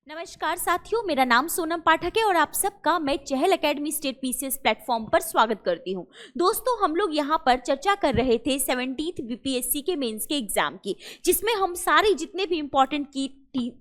नमस्कार साथियों, मेरा नाम सोनम पाठक है और आप सबका मैं चहल एकेडमी स्टेट पीसीएस प्लेटफॉर्म पर स्वागत करती हूं। दोस्तों, हम लोग यहां पर चर्चा कर रहे थे 17th बीपीएससी के मेंस के एग्जाम की, जिसमें हम सारे जितने भी इंपॉर्टेंट की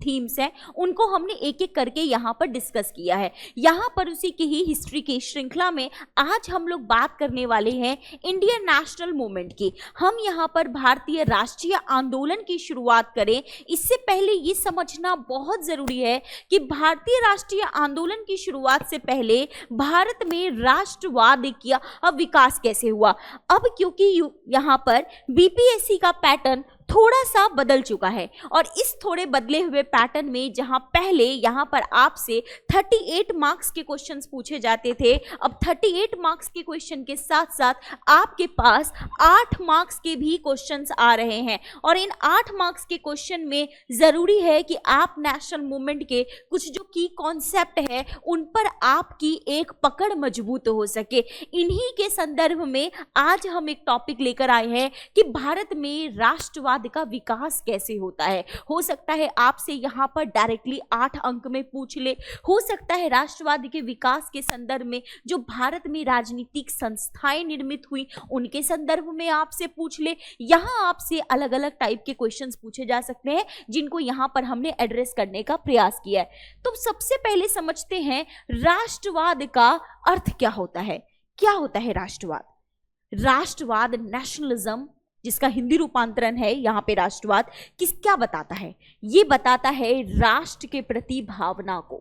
थीम्स हैं उनको हमने एक एक करके यहाँ पर डिस्कस किया है। यहाँ पर उसी की ही हिस्ट्री की श्रृंखला में आज हम लोग बात करने वाले हैं इंडियन नेशनल मूवमेंट की। हम यहाँ पर भारतीय राष्ट्रीय आंदोलन की शुरुआत करें इससे पहले ये समझना बहुत ज़रूरी है कि भारतीय राष्ट्रीय आंदोलन की शुरुआत से पहले भारत में राष्ट्रवाद का विकास कैसे हुआ। अब क्योंकि यहाँ पर बीपीएससी का पैटर्न थोड़ा सा बदल चुका है और इस थोड़े बदले हुए पैटर्न में जहां पहले यहां पर आपसे 38 मार्क्स के क्वेश्चंस पूछे जाते थे, अब 38 मार्क्स के क्वेश्चन के साथ साथ आपके पास 8 मार्क्स के भी क्वेश्चंस आ रहे हैं और इन 8 मार्क्स के क्वेश्चन में ज़रूरी है कि आप नेशनल मूवमेंट के कुछ जो की कॉन्सेप्ट है उन पर आपकी एक पकड़ मजबूत हो सके। इन्हीं के संदर्भ में आज हम एक टॉपिक लेकर आए हैं कि भारत में राष्ट्रवाद का विकास कैसे होता है। हो सकता है आपसे यहां पर डायरेक्टली 8 अंक में पूछ ले, हो सकता है राष्ट्रवाद के विकास के संदर्भ में जो भारत में राजनीतिक संस्थाएं निर्मित हुई उनके संदर्भ में आपसे पूछ ले। यहां आपसे अलग अलग टाइप के क्वेश्चंस पूछे जा सकते हैं जिनको यहां पर हमने एड्रेस करने का प्रयास किया है। तो सबसे पहले समझते हैं राष्ट्रवाद का अर्थ क्या होता है। क्या होता है राष्ट्रवाद? राष्ट्रवाद, नेशनलिज्म, जिसका हिंदी रूपांतरण है यहाँ पे राष्ट्रवाद, क्या बताता है? ये बताता है राष्ट्र के प्रति भावना को।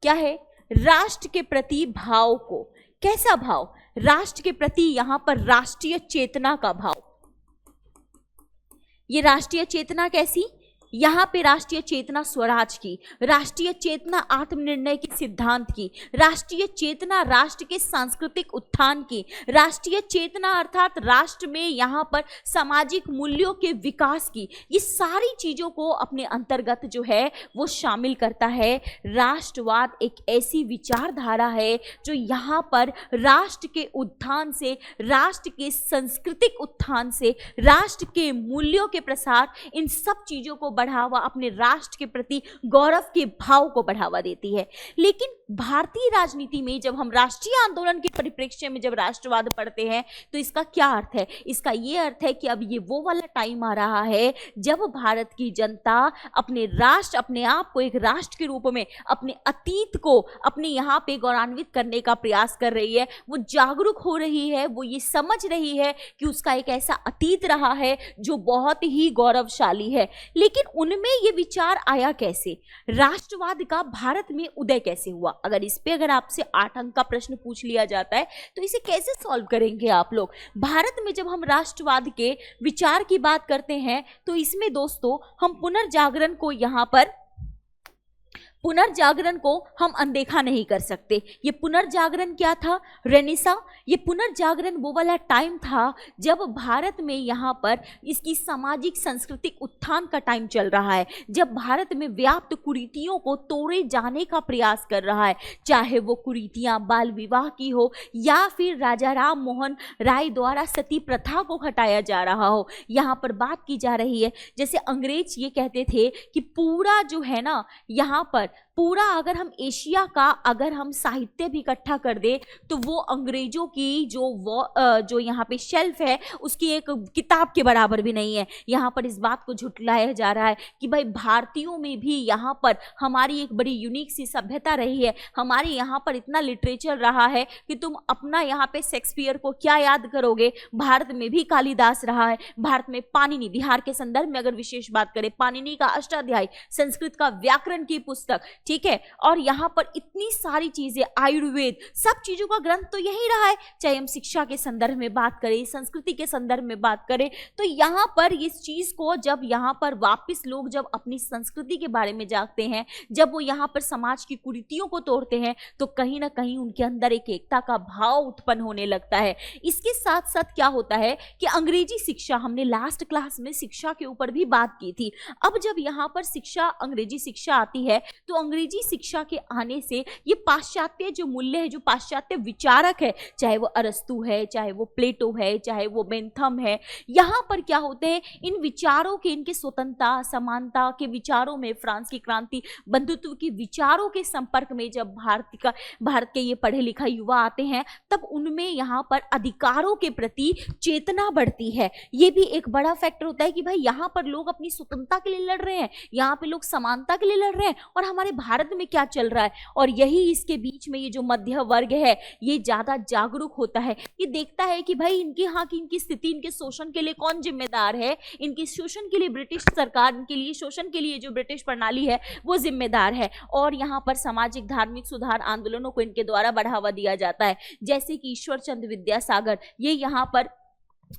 क्या है? राष्ट्र के प्रति भाव को। कैसा भाव? राष्ट्र के प्रति यहाँ पर राष्ट्रीय चेतना का भाव। ये राष्ट्रीय चेतना कैसी? यहाँ पे राष्ट्रीय चेतना स्वराज की, राष्ट्रीय चेतना आत्मनिर्णय के सिद्धांत की, राष्ट्रीय चेतना राष्ट्र के सांस्कृतिक उत्थान की, राष्ट्रीय चेतना अर्थात राष्ट्र में यहाँ पर सामाजिक मूल्यों के विकास की, ये सारी चीज़ों को अपने अंतर्गत जो है वो शामिल करता है। राष्ट्रवाद एक ऐसी विचारधारा है जो यहाँ पर राष्ट्र के उत्थान से, राष्ट्र के सांस्कृतिक उत्थान से, राष्ट्र के मूल्यों के प्रसार, इन सब चीज़ों को बढ़ावा, अपने राष्ट्र के प्रति गौरव के भाव को बढ़ावा देती है। लेकिन भारतीय राजनीति में जब हम राष्ट्रीय आंदोलन के परिप्रेक्ष्य में जब राष्ट्रवाद पढ़ते हैं तो इसका क्या अर्थ है? इसका ये अर्थ है कि अब ये वो वाला टाइम आ रहा है जब भारत की जनता अपने राष्ट्र, अपने आप को एक राष्ट्र के रूप में, अपने अतीत को अपने यहाँ पे गौरवान्वित करने का प्रयास कर रही है। वो जागरूक हो रही है, वो ये समझ रही है कि उसका एक ऐसा अतीत रहा है जो बहुत ही गौरवशाली है। लेकिन उनमें ये विचार आया कैसे? राष्ट्रवाद का भारत में उदय कैसे हुआ? अगर आपसे 8 अंक का प्रश्न पूछ लिया जाता है तो इसे कैसे सॉल्व करेंगे आप लोग? भारत में जब हम राष्ट्रवाद के विचार की बात करते हैं तो इसमें दोस्तों हम पुनर्जागरण को हम अनदेखा नहीं कर सकते। ये पुनर्जागरण क्या था? रेनेसां। ये पुनर्जागरण वो वाला टाइम था जब भारत में यहाँ पर इसकी सामाजिक सांस्कृतिक उत्थान का टाइम चल रहा है, जब भारत में व्याप्त कुरीतियों को तोड़े जाने का प्रयास कर रहा है, चाहे वो कुरीतियाँ बाल विवाह की हो या फिर राजा राम मोहन राय द्वारा सती प्रथा को हटाया जा रहा हो। यहाँ पर बात की जा रही है, जैसे अंग्रेज ये कहते थे कि पूरा जो है ना यहाँ पर पूरा अगर हम एशिया का अगर हम साहित्य भी इकट्ठा कर दे तो वो अंग्रेजों की जो यहाँ पे शेल्फ है उसकी एक किताब के बराबर भी नहीं है। यहाँ पर इस बात को झुठलाया जा रहा है कि भाई भारतीयों में भी यहाँ पर हमारी एक बड़ी यूनिक सी सभ्यता रही है, हमारे यहाँ पर इतना लिटरेचर रहा है कि तुम अपना यहाँ पे शेक्सपियर को क्या याद करोगे। भारत में भी कालिदास रहा है, भारत में पाणिनि, बिहार के संदर्भ में अगर विशेष बात करें पाणिनि का अष्टाध्यायी, संस्कृत का व्याकरण की पुस्तक, ठीक है, और यहाँ पर इतनी सारी चीजें, आयुर्वेद, सब चीजों का ग्रंथ तो यही रहा है। चाहे हम शिक्षा के संदर्भ में बात करें, संस्कृति के संदर्भ में बात करें, तो यहाँ पर इस चीज को जब यहाँ पर वापस लोग जब अपनी संस्कृति के बारे में जागते हैं, जब वो यहाँ पर समाज की कुरीतियों को तोड़ते हैं तो कहीं ना कहीं उनके अंदर एक एकता का भाव उत्पन्न होने लगता है। इसके साथ साथ क्या होता है कि अंग्रेजी शिक्षा, हमने लास्ट क्लास में शिक्षा के ऊपर भी बात की थी। अब जब यहाँ पर शिक्षा, अंग्रेजी शिक्षा आती है तो तो अंग्रेजी शिक्षा के आने से ये पाश्चात्य जो मूल्य है, जो पाश्चात्य विचारक है, चाहे वो अरस्तु है, चाहे वो प्लेटो है, चाहे वो बेंथम है, यहाँ पर क्या होते हैं, इन विचारों के, इनके स्वतंत्रता समानता के विचारों में, फ्रांस की क्रांति, बंधुत्व के विचारों के संपर्क में जब भारत के ये पढ़े लिखा युवा आते हैं, तब उनमें यहाँ पर अधिकारों के प्रति चेतना बढ़ती है। ये भी एक बड़ा फैक्टर होता है कि भाई यहाँ पर लोग अपनी स्वतंत्रता के लिए लड़ रहे हैं, यहाँ पे लोग समानता के लिए लड़ रहे हैं, और हमारे भारत में क्या चल रहा है। और यही इसके बीच में ये जो मध्य वर्ग है ये ज्यादा जागरूक होता है, ये देखता है कि भाई इनके यहाँ की इनकी स्थिति, इनके शोषण के लिए कौन जिम्मेदार है, इनके शोषण के लिए ब्रिटिश सरकार, इनके लिए शोषण के लिए जो ब्रिटिश प्रणाली है वो जिम्मेदार है। और यहाँ पर सामाजिक धार्मिक सुधार आंदोलनों को इनके द्वारा बढ़ावा दिया जाता है, जैसे कि ईश्वर चंद्र विद्यासागर, ये यहाँ पर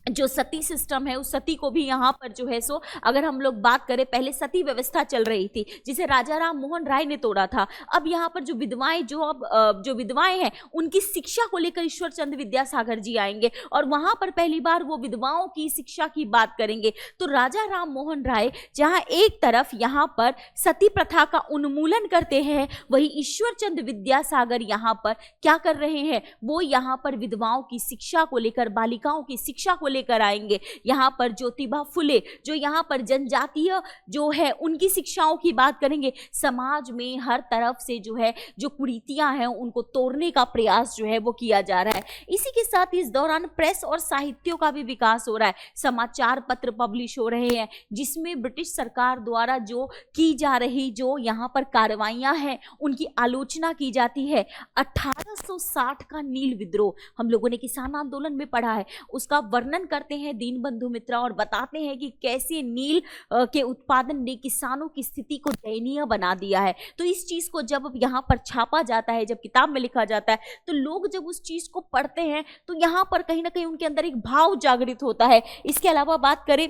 जो सती सिस्टम है उस सती को भी यहाँ पर जो है सो, अगर हम लोग बात करें, पहले सती व्यवस्था चल रही थी जिसे राजा राम मोहन राय ने तोड़ा था। अब यहाँ पर जो विधवाएं, जो विधवाएं हैं उनकी शिक्षा को लेकर ईश्वर चंद्र विद्यासागर जी आएंगे और वहां पर पहली बार वो विधवाओं की शिक्षा की बात करेंगे। तो राजा राम मोहन राय जहाँ एक तरफ यहाँ पर सती प्रथा का उन्मूलन करते हैं, वही ईश्वर चंद्र विद्यासागर यहाँ पर क्या कर रहे हैं, वो यहाँ पर विधवाओं की शिक्षा को लेकर, बालिकाओं की शिक्षा को लेकर आएंगे। यहाँ पर ज्योतिबा फुले जो यहाँ पर जनजातीय जो है उनकी शिक्षाओं की बात करेंगे। समाज में हर तरफ से जो है जो कुरीतियां हैं उनको तोड़ने का प्रयास जो है वो किया जा रहा है। इसी के साथ इस दौरान प्रेस और साहित्यों का भी विकास हो रहा है, समाचार पत्र पब्लिश हो रहे हैं जिसमें ब्रिटिश सरकार द्वारा जो की जा रही जो यहाँ पर कार्रवाइयां हैं उनकी आलोचना की जाती है। 1860 का नील विद्रोह हम लोगों ने किसान आंदोलन में पढ़ा है, उसका वर्णन करते हैं दीनबंधु मित्रा और बताते हैं कि कैसे नील के उत्पादन ने किसानों की स्थिति को दयनीय बना दिया है। तो इस चीज को जब यहाँ पर छापा जाता है, जब किताब में लिखा जाता है, तो लोग जब उस चीज को पढ़ते हैं तो यहाँ पर कहीं ना कहीं उनके अंदर एक भाव जागृत होता है। इसके अलावा बात करें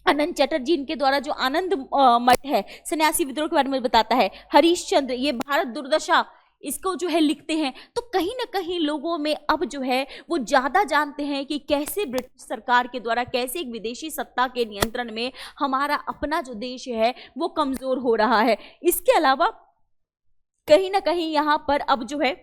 आनंद चटर्जी, इनके द्वारा जो आनंद मठ है सन्यासी विद्रोह के बारे में बताता है। हरीश चंद्र ये भारत दुर्दशा इसको जो है लिखते हैं। तो कहीं ना कहीं लोगों में अब जो है वो ज्यादा जानते हैं कि कैसे ब्रिटिश सरकार के द्वारा, कैसे एक विदेशी सत्ता के नियंत्रण में हमारा अपना जो देश है वो कमजोर हो रहा है। इसके अलावा कहीं ना कहीं यहाँ पर अब जो है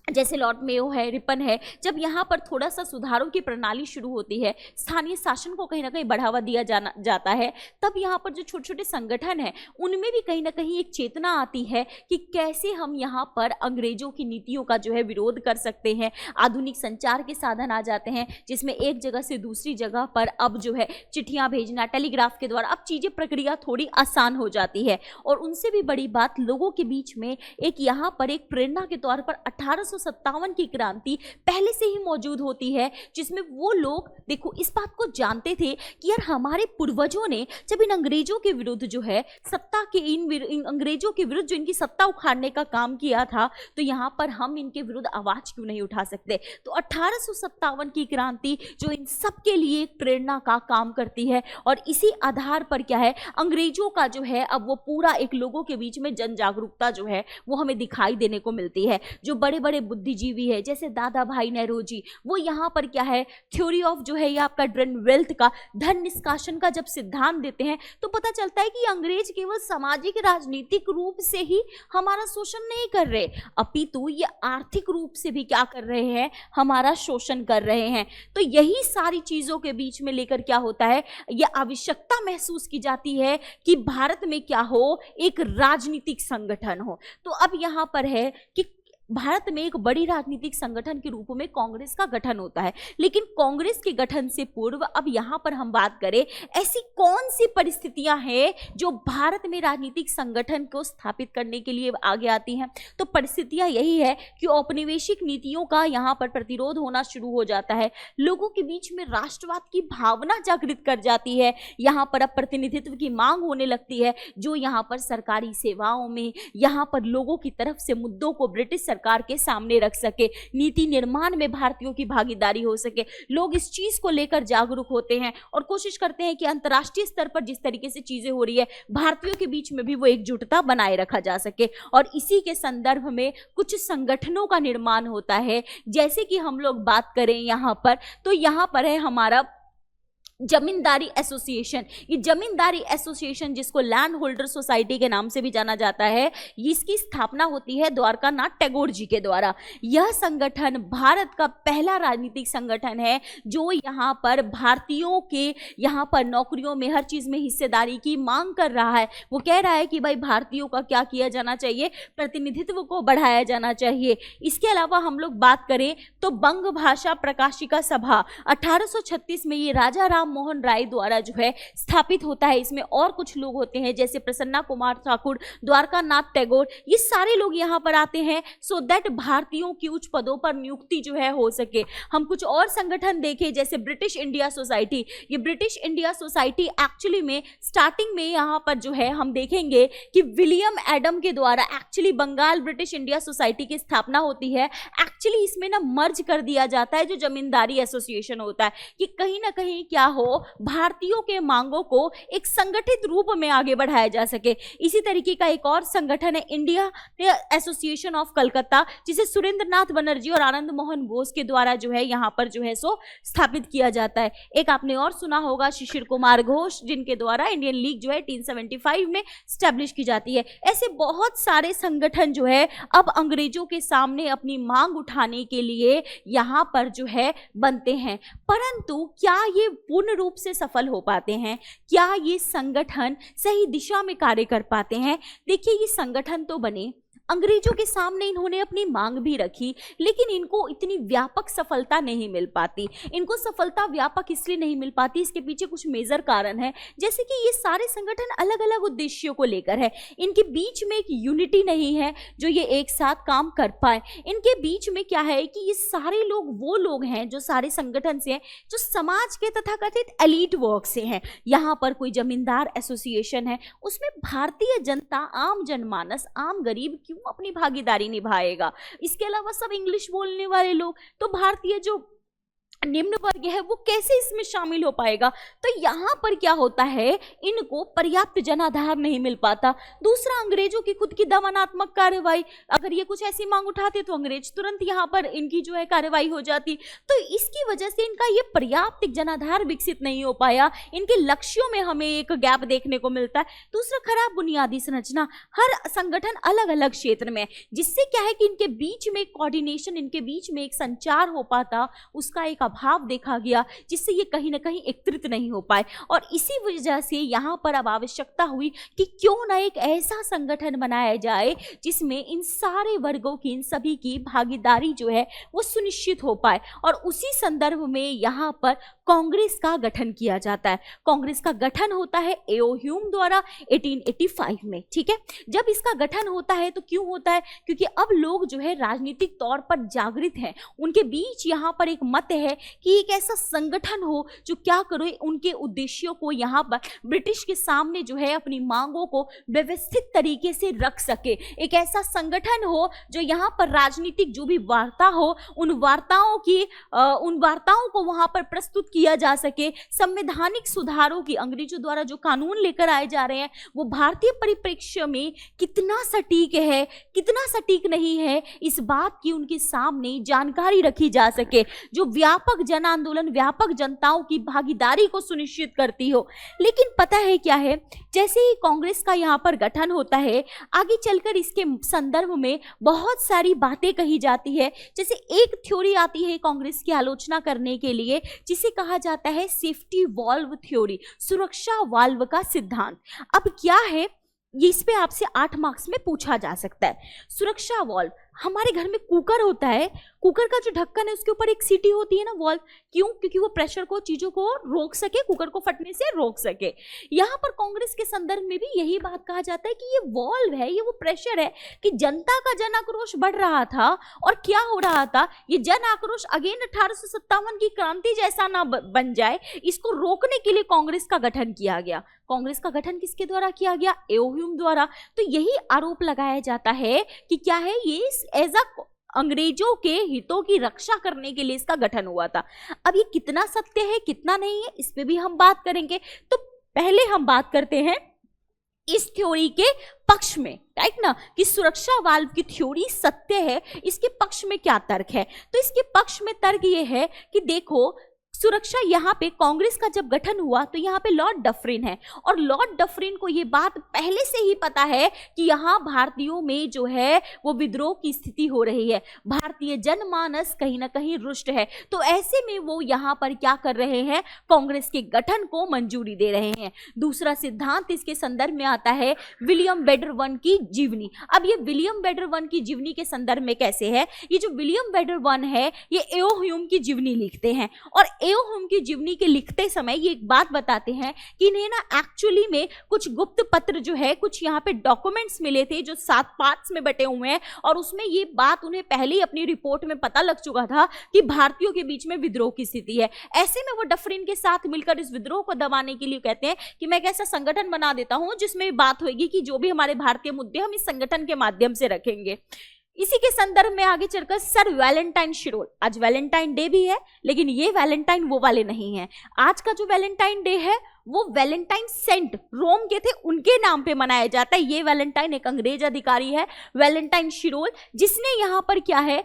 जैसे लॉर्ड मेयो है, रिपन है, जब यहाँ पर थोड़ा सा सुधारों की प्रणाली शुरू होती है, स्थानीय शासन को कहीं ना कहीं बढ़ावा दिया जाता है, तब यहाँ पर जो छोटे छोटे संगठन हैं उनमें भी कहीं ना कहीं एक चेतना आती है कि कैसे हम यहाँ पर अंग्रेजों की नीतियों का जो है विरोध कर सकते हैं। आधुनिक संचार के साधन आ जाते हैं जिसमें एक जगह से दूसरी जगह पर अब जो है चिट्ठियाँ भेजना, टेलीग्राफ के द्वारा अब चीज़ें, प्रक्रिया थोड़ी आसान हो जाती है। और उनसे भी बड़ी बात, लोगों के बीच में एक यहाँ पर एक प्रेरणा के तौर पर 1857 की क्रांति पहले से ही मौजूद होती है, जिसमें वो लोग देखो इस बात को जानते थे कि यार हमारे पूर्वजों ने जब इन अंग्रेजों के विरुद्ध जो है सत्ता के इन अंग्रेजों के विरुद्ध जो इनकी सत्ता उखाड़ने का काम किया था, तो यहाँ पर हम इनके विरुद्ध आवाज क्यों नहीं उठा सकते। तो 1857 की क्रांति जो इन सब के लिए एक प्रेरणा का काम करती है और इसी आधार पर क्या है, अंग्रेजों का जो है अब वो पूरा एक लोगों के बीच में जन जागरूकता जो है वो हमें दिखाई देने को मिलती है। जो बड़े बड़े बुद्धिजीवी है जैसे दादा भाई नेहरू, वो यहाँ पर क्या है, थ्योरी ऑफ जो है ये आपका ड्रेन वेल्थ का, धन निष्कासन का जब सिद्धांत देते हैं तो पता चलता है कि अंग्रेज केवल सामाजिक राजनीतिक रूप से ही हमारा शोषण नहीं कर रहे, अपितु ये आर्थिक रूप से भी क्या कर रहे हैं, हमारा शोषण कर रहे हैं। तो यही सारी चीजों के बीच में लेकर क्या होता है, ये आवश्यकता महसूस की जाती है कि भारत में क्या हो, एक राजनीतिक संगठन हो। तो अब यहाँ पर है कि भारत में एक बड़ी राजनीतिक संगठन के रूप में कांग्रेस का गठन होता है, लेकिन कांग्रेस के गठन से पूर्व अब यहाँ पर हम बात करें ऐसी कौन सी परिस्थितियां हैं जो भारत में राजनीतिक संगठन को स्थापित करने के लिए आगे आती हैं। तो परिस्थितियां यही है कि औपनिवेशिक नीतियों का यहाँ पर प्रतिरोध होना शुरू हो जाता है, लोगों के बीच में राष्ट्रवाद की भावना जागृत कर जाती है, यहाँ पर अब प्रतिनिधित्व की मांग होने लगती है, जो यहाँ पर सरकारी सेवाओं में यहाँ पर लोगों की तरफ से मुद्दों को ब्रिटिश सरकार के सामने रख सके, नीति निर्माण में भारतीयों की भागीदारी हो सके। लोग इस चीज को लेकर जागरूक होते हैं और कोशिश करते हैं कि अंतर्राष्ट्रीय स्तर पर जिस तरीके से चीजें हो रही है भारतीयों के बीच में भी वो एकजुटता बनाए रखा जा सके। और इसी के संदर्भ में कुछ संगठनों का निर्माण होता है, जैसे कि हम लोग बात करें यहाँ पर, तो यहाँ पर है हमारा जमींदारी एसोसिएशन। ये जमींदारी एसोसिएशन, जिसको लैंड होल्डर सोसाइटी के नाम से भी जाना जाता है, इसकी स्थापना होती है द्वारकानाथ टैगोर जी के द्वारा। यह संगठन भारत का पहला राजनीतिक संगठन है जो यहाँ पर भारतीयों के यहाँ पर नौकरियों में हर चीज में हिस्सेदारी की मांग कर रहा है। वो कह रहा है कि भाई भारतीयों का क्या किया जाना चाहिए, प्रतिनिधित्व को बढ़ाया जाना चाहिए। इसके अलावा हम लोग बात करें तो बंग भाषा प्रकाशिका सभा 1836 में ये राजा राम मोहन राय द्वारा जो है स्थापित होता है। इसमें और कुछ लोग होते हैं जैसे प्रसन्ना कुमार ठाकुर, द्वारकानाथ टैगोर, ये सारे लोग यहाँ पर आते हैं सो दैट भारतीयों की उच्च पदों पर नियुक्ति जो है हो सके। हम कुछ और संगठन देखें जैसे ब्रिटिश इंडिया सोसाइटी। ये ब्रिटिश इंडिया सोसाइटी एक्चुअली में स्टार्टिंग में यहाँ पर जो है हम देखेंगे कि विलियम एडम के द्वारा actually Bengal British India society की स्थापना होती है। एक्चुअली इसमें ना मर्ज कर दिया जाता है जो जमींदारी एसोसिएशन होता है कि कहीं ना कहीं क्या हो, भारतीयों के मांगों को एक संगठित रूप में आगे बढ़ाया जा सके। इसी तरीके का एक और संगठन है इंडिया एसोसिएशन ऑफ कलकत्ता, जिसे सुरेंद्रनाथ बनर्जी और आनंद मोहन बोस के द्वारा जो है यहाँ पर जो है सो स्थापित किया जाता है। एक आपने और सुना होगा शिशिर कुमार घोष, जिनके द्वारा इंडियन लीग जो है 1875 में स्टैब्लिश की जाती है। ऐसे बहुत सारे संगठन जो है अब अंग्रेजों के सामने अपनी मांग उठाने के लिए यहाँ पर जो है बनते हैं, परंतु क्या ये पूर्ण रूप से सफल हो पाते हैं? क्या ये संगठन सही दिशा में कार्य कर पाते हैं? देखिए, ये संगठन तो बने, अंग्रेजों के सामने इन्होंने अपनी मांग भी रखी, लेकिन इनको इतनी व्यापक सफलता नहीं मिल पाती। इनको सफलता व्यापक इसलिए नहीं मिल पाती, इसके पीछे कुछ मेजर कारण है। जैसे कि ये सारे संगठन अलग अलग उद्देश्यों को लेकर है, इनके बीच में एक यूनिटी नहीं है जो ये एक साथ काम कर पाए। इनके बीच में क्या है कि ये सारे लोग वो लोग हैं जो सारे संगठन से हैं जो समाज के तथाकथित एलीट वर्ग से हैं। यहाँ पर कोई जमींदार एसोसिएशन है, उसमें भारतीय जनता, आम जनमानस, आम गरीब क्यों अपनी भागीदारी निभाएगा? इसके अलावा सब इंग्लिश बोलने वाले लोग, तो भारतीय जो निम्न वर्ग है वो कैसे इसमें शामिल हो पाएगा? तो यहाँ पर क्या होता है, इनको पर्याप्त जनाधार नहीं मिल पाता। दूसरा, अंग्रेजों की खुद की दमनात्मक कार्रवाई, अगर ये कुछ ऐसी मांग उठाते तो अंग्रेज तुरंत यहाँ पर इनकी जो है कार्रवाई हो जाती। तो इसकी वजह से इनका ये पर्याप्त जनाधार विकसित नहीं हो पाया। इनके लक्ष्यों में हमें एक गैप देखने को मिलता है। दूसरा, खराब बुनियादी संरचना, हर संगठन अलग अलग क्षेत्र में, जिससे क्या है कि इनके बीच में कोऑर्डिनेशन, इनके बीच में एक संचार हो पाता, उसका एक अभाव देखा गया, जिससे ये कहीं ना कहीं एकत्रित नहीं हो पाए। और इसी वजह से यहाँ पर अब आवश्यकता हुई कि क्यों ना एक ऐसा संगठन बनाया जाए जिसमें इन सारे वर्गों की, इन सभी की भागीदारी जो है वो सुनिश्चित हो पाए। और उसी संदर्भ में यहाँ पर कांग्रेस का गठन किया जाता है। कांग्रेस का गठन होता है ए.ओ. ह्यूम द्वारा 1885 में। ठीक है, जब इसका गठन होता है तो क्यों होता है? क्योंकि अब लोग जो है राजनीतिक तौर पर जागृत हैं, उनके बीच यहाँ पर एक मत है कि एक ऐसा संगठन हो जो क्या करे, उनके उद्देश्यों को यहाँ पर ब्रिटिश के सामने जो है अपनी मांगों को व्यवस्थित तरीके से रख सके। एक ऐसा संगठन हो जो यहाँ पर राजनीतिक जो भी वार्ता हो, उन वार्ताओं को वहां पर प्रस्तुत किया जा सके। संवैधानिक सुधारों की, अंग्रेजों द्वारा जो कानून लेकर आए जा रहे हैं वो भारतीय परिप्रेक्ष्य में कितना सटीक है, कितना सटीक नहीं है, इस बात की उनके सामने जानकारी रखी जा सके, जो व्यापक जन आंदोलन, व्यापक जनताओं की भागीदारी को सुनिश्चित करती हो। लेकिन पता है क्या है, जैसे ही कांग्रेस का यहाँ पर गठन होता है, आगे चलकर इसके संदर्भ में बहुत सारी बातें कही जाती है। जैसे एक थ्योरी आती है कांग्रेस की आलोचना करने के लिए, जिसे कहा जाता है सेफ्टी वॉल्व थ्योरी, सुरक्षा वाल्व का सिद्धांत। अब क्या है, ये इस पे आपसे 8 मार्क्स में पूछा जा सकता है। सुरक्षा वाल्व, हमारे घर में कुकर होता है, कुकर का जो ढक्कन है उसके ऊपर एक सीटी होती है ना, वॉल्व, क्यों? क्योंकि वो प्रेशर को, चीजों को रोक सके, कुकर को फटने से रोक सके। यहाँ पर कांग्रेस के संदर्भ में भी यही बात कहा जाता है कि ये वॉल्व है, ये वो प्रेशर है कि जनता का जन आक्रोश बढ़ रहा था और क्या हो रहा था, ये जन आक्रोश अगेन 1857 की क्रांति जैसा ना बन जाए, इसको रोकने के लिए कांग्रेस का गठन किया गया। कांग्रेस का गठन किसके द्वारा किया गया? ए.ओ. ह्यूम द्वारा। तो यही आरोप लगाया जाता है कि क्या है, ये एज अ अंग्रेजों के हितों की रक्षा करने के लिए इसका गठन हुआ था। अब ये कितना सत्य है, कितना नहीं है, इस पे भी हम बात करेंगे। तो पहले हम बात करते हैं इस थ्योरी के पक्ष में, राइट ना, कि सुरक्षा वाल्व की थ्योरी सत्य है, इसके पक्ष में क्या तर्क है। तो इसके पक्ष में तर्क ये है कि देखो, सुरक्षा यहाँ पे कांग्रेस का जब गठन हुआ तो यहाँ पे लॉर्ड डफरिन है, और लॉर्ड डफरिन को ये बात पहले से ही पता है कि यहाँ भारतीयों में जो है वो विद्रोह की स्थिति हो रही है, भारतीय जनमानस कहीं ना कहीं रुष्ट है। तो ऐसे में वो यहाँ पर क्या कर रहे हैं, कांग्रेस के गठन को मंजूरी दे रहे हैं। दूसरा सिद्धांत इसके संदर्भ में आता है विलियम बेडरवन की जीवनी। अब ये विलियम बेडरवन की जीवनी के संदर्भ में कैसे है, ये जो विलियम बेडरवन है ये एओ ह्यूम की जीवनी लिखते हैं, और एओ ह्यूम की जीवनी के लिखते समय ये एक बात बताते हैं कि इन्हें ना एक्चुअली में कुछ गुप्त पत्र जो है, कुछ यहाँ पे डॉक्यूमेंट्स मिले थे जो 7 पार्ट्स में बटे हुए हैं, और उसमें ये बात उन्हें पहले ही अपनी रिपोर्ट में पता लग चुका था कि भारतीयों के बीच में विद्रोह की स्थिति है। ऐसे में वो डफरिन के साथ मिलकर इस विद्रोह को दबाने के लिए कहते हैं कि मैं एक ऐसा संगठन बना देता हूं जिसमें बात होगी कि जो भी हमारे भारतीय मुद्दे हम इस संगठन के माध्यम से रखेंगे। इसी के संदर्भ में आगे चलकर सर वैलेंटाइन शिरोल, आज वैलेंटाइन डे भी है लेकिन ये वैलेंटाइन वो वाले नहीं है। आज का जो वैलेंटाइन डे है वो वैलेंटाइन सेंट रोम के थे उनके नाम पे मनाया जाता है। ये वैलेंटाइन एक अंग्रेज अधिकारी है वैलेंटाइन शिरोल, जिसने यहाँ पर क्या है,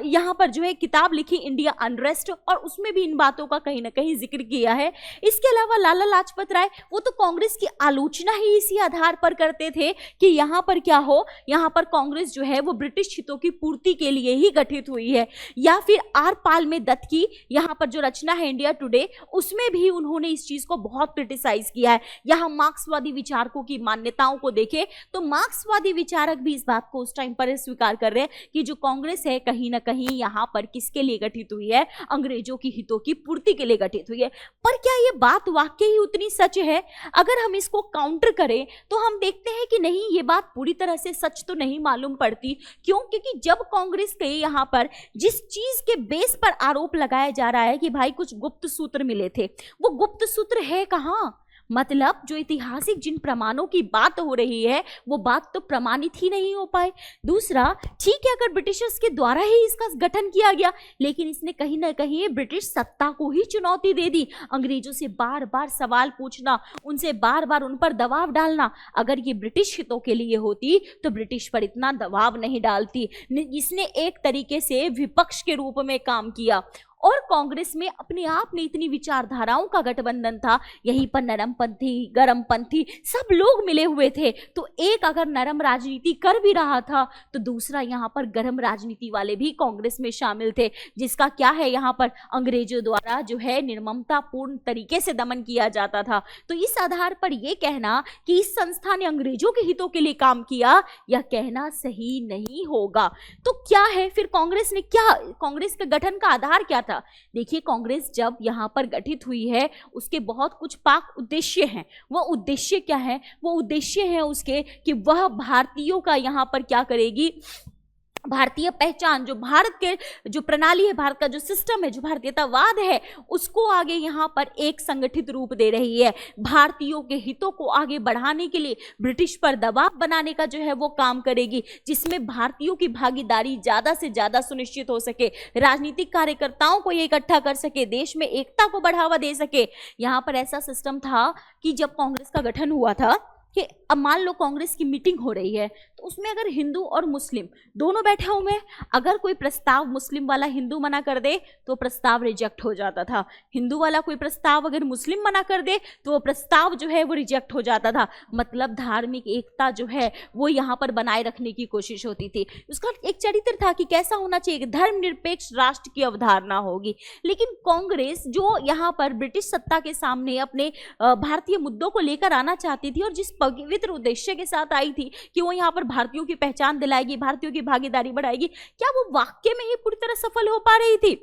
यहाँ पर जो है किताब लिखी इंडिया अनरेस्ट, और उसमें भी इन बातों का कहीं ना कहीं जिक्र किया है। इसके अलावा लाला लाजपत राय, वो तो कांग्रेस की आलोचना ही इसी आधार पर करते थे कि यहाँ पर क्या हो, यहाँ पर कांग्रेस जो है वो ब्रिटिश हितों की पूर्ति के लिए ही गठित हुई है। या फिर आर पालमे दत्त की यहाँ पर जो रचना है इंडिया टुडे, उसमें भी उन्होंने इस चीज को बहुत क्रिटिसाइज किया है। यहाँ मार्क्सवादी विचारकों की मान्यताओं को देखें तो मार्क्सवादी विचारक भी इस बात को उस टाइम पर स्वीकार कर रहे हैं कि जो कांग्रेस है कहीं ना कहीं यहाँ पर किसके लिए गठित हुई है, अंग्रेजों की हितों की पूर्ति के लिए गठित हुई है। पर क्या ये बात वाकई ही उतनी सच है? अगर हम इसको काउंटर करें तो हम देखते हैं कि नहीं, ये बात पूरी तरह से सच तो नहीं मालूम पड़ती। क्यों? क्योंकि जब कांग्रेस के यहाँ पर जिस चीज के बेस पर आरोप लगाया जा रहा है कि भाई कुछ गुप्त सूत्र मिले थे, वो गुप्त सूत्र है कहाँ? मतलब जो ऐतिहासिक जिन प्रमाणों की बात हो रही है वो बात तो प्रमाणित ही नहीं हो पाए। दूसरा, ठीक है अगर ब्रिटिशर्स के द्वारा ही इसका गठन किया गया, लेकिन इसने कहीं ना कहीं ब्रिटिश सत्ता को ही चुनौती दे दी। अंग्रेजों से बार बार सवाल पूछना, उनसे बार बार उन पर दबाव डालना। अगर ये ब्रिटिश हितों के लिए होती तो ब्रिटिश पर इतना दबाव नहीं डालती। इसने एक तरीके से विपक्ष के रूप में काम किया, और कांग्रेस में अपने आप में इतनी विचारधाराओं का गठबंधन था। यहीं पर नरमपंथी, गरमपंथी सब लोग मिले हुए थे। तो एक अगर नरम राजनीति कर भी रहा था तो दूसरा यहाँ पर गरम राजनीति वाले भी कांग्रेस में शामिल थे, जिसका क्या है यहाँ पर अंग्रेजों द्वारा जो है निर्ममतापूर्ण तरीके से दमन किया जाता था। तो इस आधार पर यह कहना कि इस संस्था ने अंग्रेजों के हितों के लिए काम किया, यह कहना सही नहीं होगा। तो क्या है फिर कांग्रेस ने क्या, कांग्रेस के गठन का आधार क्या था? देखिए, कांग्रेस जब यहां पर गठित हुई है उसके बहुत कुछ पाक उद्देश्य हैं। वो उद्देश्य क्या है? वो उद्देश्य है उसके कि वह भारतीयों का यहां पर क्या करेगी, भारतीय पहचान, जो भारत के जो प्रणाली है, भारत का जो सिस्टम है, जो भारतीयतावाद है, उसको आगे यहाँ पर एक संगठित रूप दे रही है। भारतीयों के हितों को आगे बढ़ाने के लिए ब्रिटिश पर दबाव बनाने का जो है वो काम करेगी, जिसमें भारतीयों की भागीदारी ज़्यादा से ज़्यादा सुनिश्चित हो सके, राजनीतिक कार्यकर्ताओं को ये इकट्ठा कर सके, देश में एकता को बढ़ावा दे सके। यहाँ पर ऐसा सिस्टम था कि जब कांग्रेस का गठन हुआ था कि अब मान लो कांग्रेस की मीटिंग हो रही है तो उसमें अगर हिंदू और मुस्लिम दोनों बैठे हुए हैं, अगर कोई प्रस्ताव मुस्लिम वाला हिंदू मना कर दे तो प्रस्ताव रिजेक्ट हो जाता था। हिंदू वाला कोई प्रस्ताव अगर मुस्लिम मना कर दे तो वो प्रस्ताव जो है वो रिजेक्ट हो जाता था। मतलब धार्मिक एकता जो है वो यहाँ पर बनाए रखने की कोशिश होती थी। उसका एक चरित्र था कि कैसा होना चाहिए, धर्मनिरपेक्ष राष्ट्र की अवधारणा होगी। लेकिन कांग्रेस जो यहाँ पर ब्रिटिश सत्ता के सामने अपने भारतीय मुद्दों को लेकर आना चाहती थी और जिस पवित्र उद्देश्य के साथ आई थी कि वो यहाँ पर भारतीयों की पहचान दिलाएगी, भारतीयों की भागीदारी बढ़ाएगी, क्या वो वाकई में ही पूरी तरह सफल हो पा रही थी?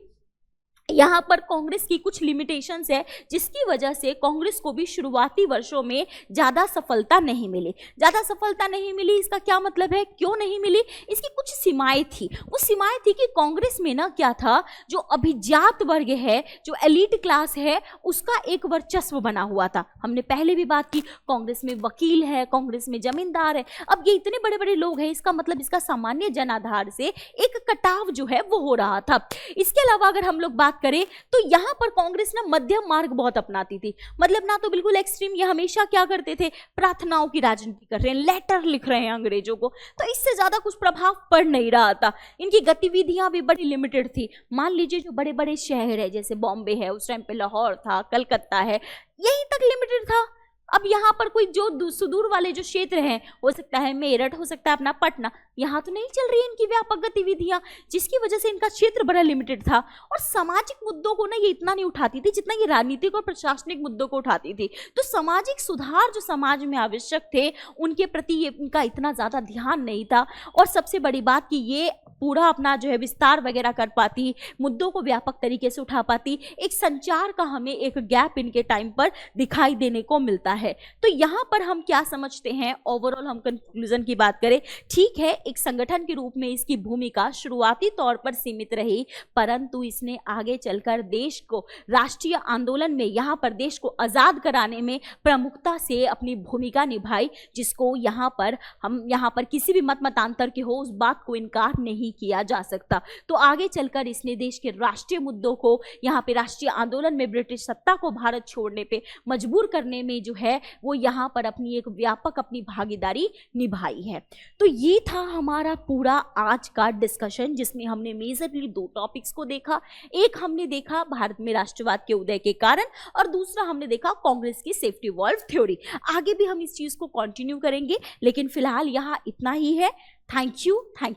यहाँ पर कांग्रेस की कुछ लिमिटेशंस है जिसकी वजह से कांग्रेस को भी शुरुआती वर्षों में ज़्यादा सफलता नहीं मिली। ज़्यादा सफलता नहीं मिली, इसका क्या मतलब है, क्यों नहीं मिली? इसकी कुछ सीमाएं थी। वो सीमाएं थी कि कांग्रेस में ना क्या था, जो अभिजात वर्ग है, जो एलीट क्लास है, उसका एक वर्चस्व बना हुआ था। हमने पहले भी बात की, कांग्रेस में वकील है, कांग्रेस में जमींदार है। अब ये इतने बड़े बड़े लोग हैं, इसका मतलब इसका सामान्य जनाधार से एक कटाव जो है वो हो रहा था। इसके अलावा अगर हम लोग बात बात करें तो यहाँ पर कांग्रेस ना मध्यम मार्ग बहुत अपनाती थी, मतलब ना तो बिल्कुल एक्सट्रीम, ये हमेशा क्या करते थे, प्रार्थनाओं की राजनीति कर रहे हैं, लेटर लिख रहे हैं अंग्रेजों को, तो इससे ज्यादा कुछ प्रभाव पड़ नहीं रहा था। इनकी गतिविधियां भी बड़ी लिमिटेड थी। मान लीजिए जो बड़े बड़े शहर है जैसे बॉम्बे है, उस टाइम पे लाहौर था, कलकत्ता है, यहीं तक लिमिटेड था। अब यहाँ पर कोई जो सुदूर वाले जो क्षेत्र हैं, हो सकता है मेरठ, हो सकता है अपना पटना, यहाँ तो नहीं चल रही है इनकी व्यापक गतिविधियां, जिसकी वजह से इनका क्षेत्र बड़ा लिमिटेड था। और सामाजिक मुद्दों को ना ये इतना नहीं उठाती थी जितना ये राजनीतिक और प्रशासनिक मुद्दों को उठाती थी। तो सामाजिक सुधार जो समाज में आवश्यक थे उनके प्रति ये इनका इतना ज्यादा ध्यान नहीं था। और सबसे बड़ी बात कि ये पूरा अपना जो है विस्तार वगैरह कर पाती, मुद्दों को व्यापक तरीके से उठा पाती, एक संचार का हमें एक गैप इनके टाइम पर दिखाई देने को मिलता है। तो यहाँ पर हम क्या समझते हैं, ओवरऑल हम कंक्लूजन की बात करें, ठीक है एक संगठन के रूप में इसकी भूमिका शुरुआती तौर पर सीमित रही, परंतु इसने आगे चलकर देश को राष्ट्रीय आंदोलन में, यहाँ पर देश को आजाद कराने में प्रमुखता से अपनी भूमिका निभाई, जिसको यहाँ पर किसी भी मतांतर के हो उस बात को इनकार नहीं किया जा सकता। तो आगे चलकर इसने देश के राष्ट्रीय मुद्दों को, यहाँ पे राष्ट्रीय आंदोलन में ब्रिटिश सत्ता को भारत छोड़ने पे मजबूर करने में जो है वो यहाँ पर अपनी एक व्यापक अपनी भागीदारी निभाई है। तो ये था हमारा पूरा आज का डिस्कशन, जिसमें हमने मेजरली 2 टॉपिक्स को देखा। एक हमने देखा भारत में राष्ट्रवाद के उदय के कारण, और दूसरा हमने देखा कांग्रेस की सेफ्टी वॉल्व थ्योरी। आगे भी हम इस चीज को कंटिन्यू करेंगे, लेकिन फिलहाल यहाँ इतना ही है। Thank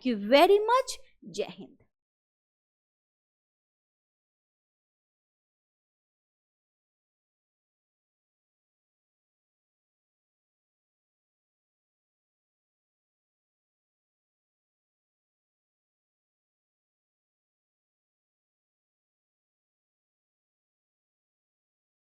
you very much. जय हिंद।